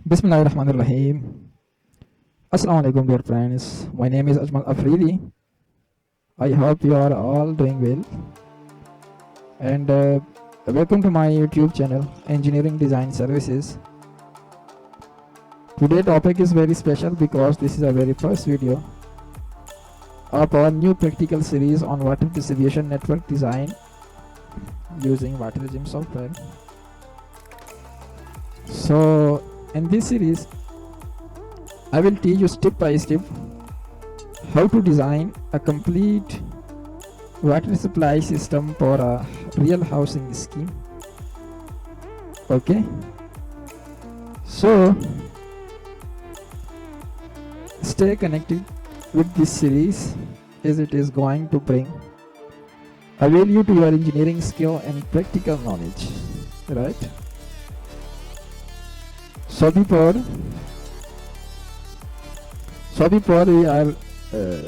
Bismillahirrahmanirrahim. Assalamu alaikum dear friends. My name is Ajmal Afridi. I hope you are all doing well. And welcome to my YouTube channel, Engineering Design Services. Today's topic is very special because this is a very first video of our new practical series on water distribution network design using WaterGEMS software. So in this series, I will teach you step by step how to design a complete water supply system for a real housing scheme. Okay, so stay connected with this series as it is going to bring a value to your engineering skill and practical knowledge, right? So before we are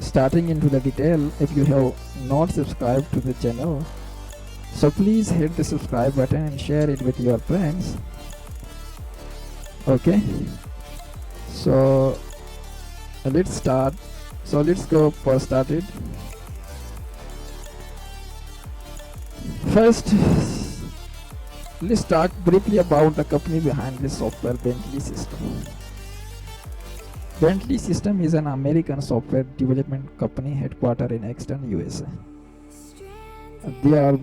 starting into the detail, if you have not subscribed to the channel, so please hit the subscribe button and share it with your friends. Okay, so let's start. So let's go for started. First, let's talk briefly about the company behind this software, Bentley System. Bentley System is an American software development company headquartered in Exton, USA. They are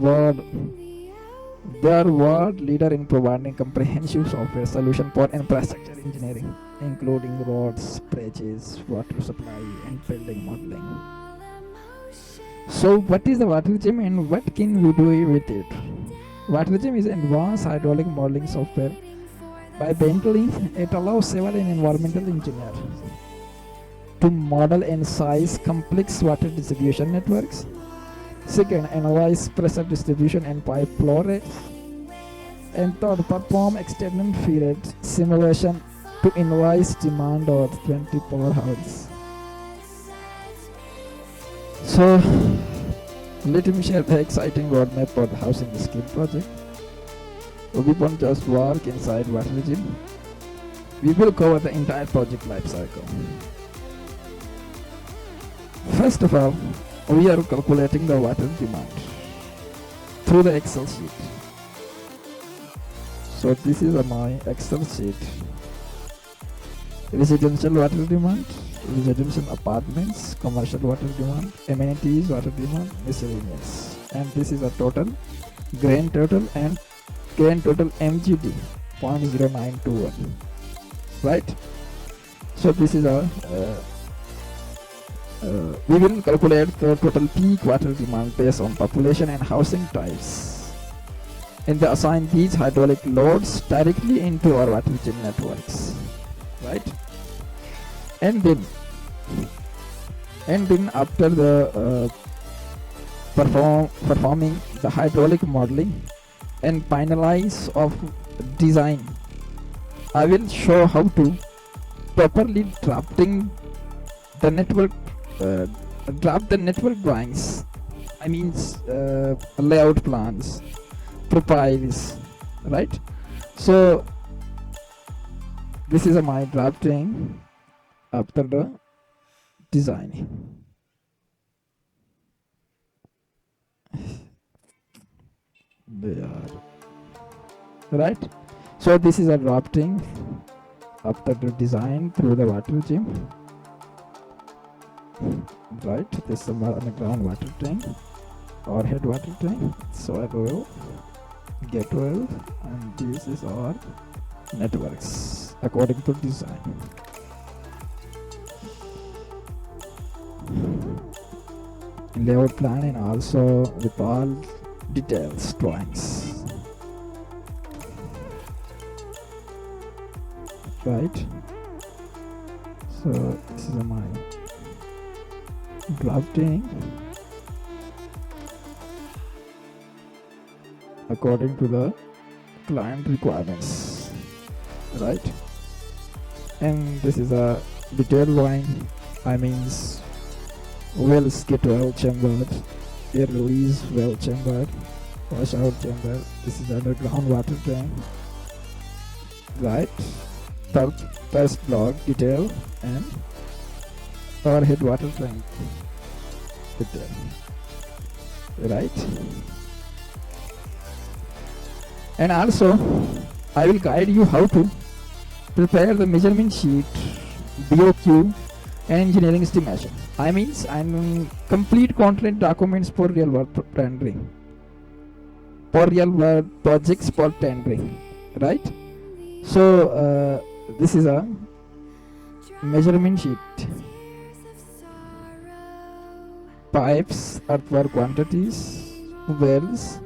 world leader in providing comprehensive software solution for infrastructure engineering, including roads, bridges, water supply, and building modeling. So, what is the WaterGEM and what can we do with it? WaterGEM is advanced hydraulic modeling software by Bentley. It allows civil and environmental engineers to model and size complex water distribution networks. Second, analyze pressure distribution and pipe flow rates. And third, perform extended period simulation to analyze demand over 24 hours. So, let me share the exciting roadmap for the housing scheme project. We won't just work inside WaterGEM. We will cover the entire project life cycle. First of all, we are calculating the water demand through the Excel sheet. So this is my Excel sheet. Residential water demand, residential apartments, commercial water demand, amenities water demand, miscellaneous. And this is a total, grand total MGD 0.0921, right? So this is our we will calculate the total peak water demand based on population and housing types, and they assign these hydraulic loads directly into our WaterGEM networks, right? And then after the performing the hydraulic modeling and finalize of design, I will show how to properly drafting the network draft the network drawings, I mean layout plans, profiles, right? So this is my drafting after the designing. There, right? So this is a drafting after the design through the WaterGEM, right? This is the underground water tank or head water tank, soil oil, get oil, and this is our networks according to design. Layout plan and also with all details drawings, right? So this is my drafting according to the client requirements, right? And this is a detailed drawing, I means wells get well chambered, air release well chambered, washout chamber. This is underground water tank, right? first block detail and overhead water tank detail, right? And also I will guide you how to prepare the measurement sheet, BOQ and engineering estimation. I means I'm complete content documents for real world tendering, for real world projects for tendering, right? So this is a measurement sheet. Pipes, earthwork quantities, wells,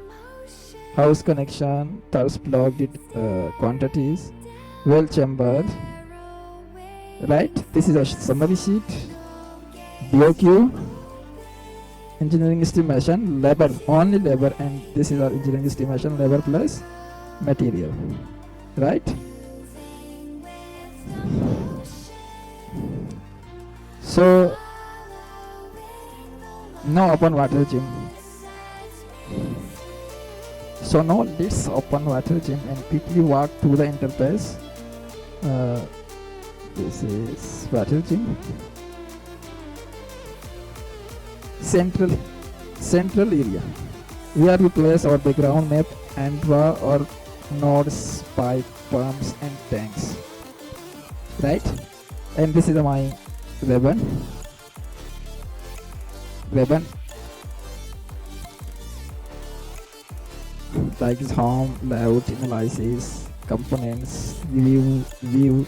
house connection, thirst block quantities, well chamber, right? This is a summary sheet, BOQ, engineering estimation, labor, only labor, and this is our engineering estimation, labor plus material, right? So now open WaterGEM. So now let's open WaterGEM and quickly walk through the interface. This is WaterGEM. Central area, where we place our background map and draw our nodes, pipe, pumps and tanks, right? And this is my ribbon like is home, layout, analysis, components, view,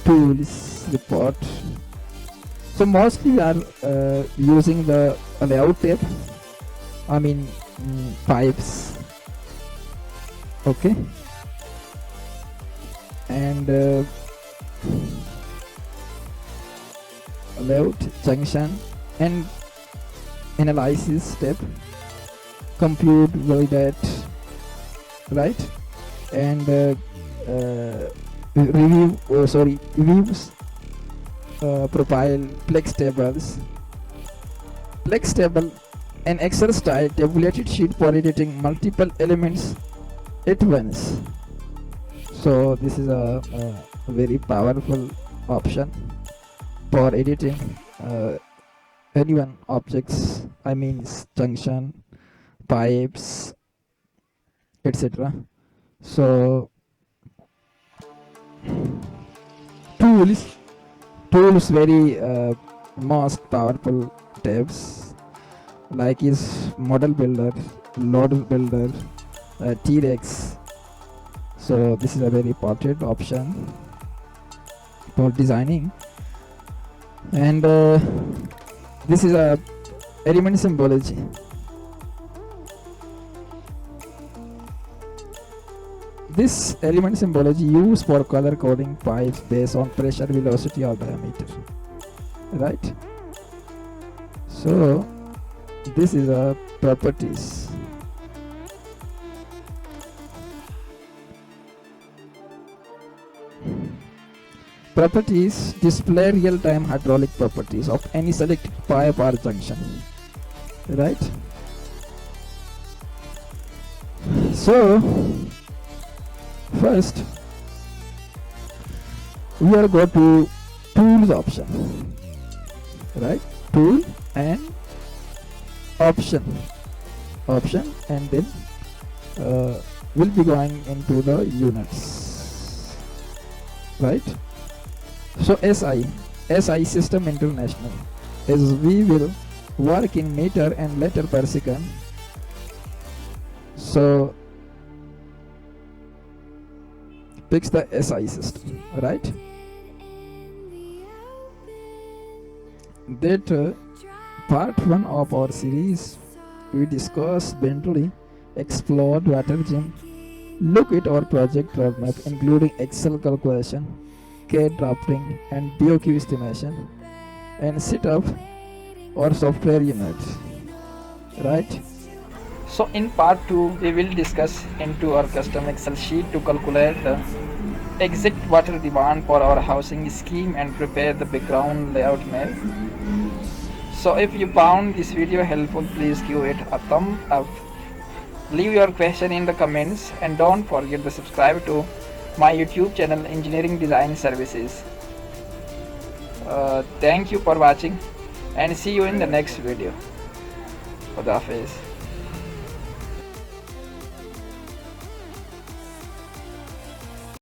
tools, report. So mostly we are using the layout tab, I mean pipes, okay, and layout, junction and analysis step, compute, validate, right? And views, profile, flex table, an Excel style tabulated sheet for editing multiple elements at once. So this is a very powerful option for editing any one objects, I mean junction, pipes, etc. So tools very most powerful tabs like is model builder, loader builder, T-Rex. So this is a very important option for designing. And this is a element symbology. This element symbology used for color coding pipes based on pressure, velocity or diameter, right? So this is a properties. Properties display real-time hydraulic properties of any selected pipe or junction, right? So first we are go to tools option, right? Tool and option, and then we'll be going into the units, right? So SI System International, as we will work in meter and letter per second. So picks the SI system, right? That part 1 of our series we discussed Bentley, explored WaterGEM, look at our project roadmap including Excel calculation, CAD drafting and BOQ estimation, and set up our software unit, right? So in part 2 we will discuss into our custom Excel sheet to calculate the exact water demand for our housing scheme and prepare the background layout map. So if you found this video helpful, please give it a thumb up, leave your question in the comments and don't forget to subscribe to my YouTube channel Engineering Design Services. Thank you for watching and see you in the next video. Khuda Hafiz.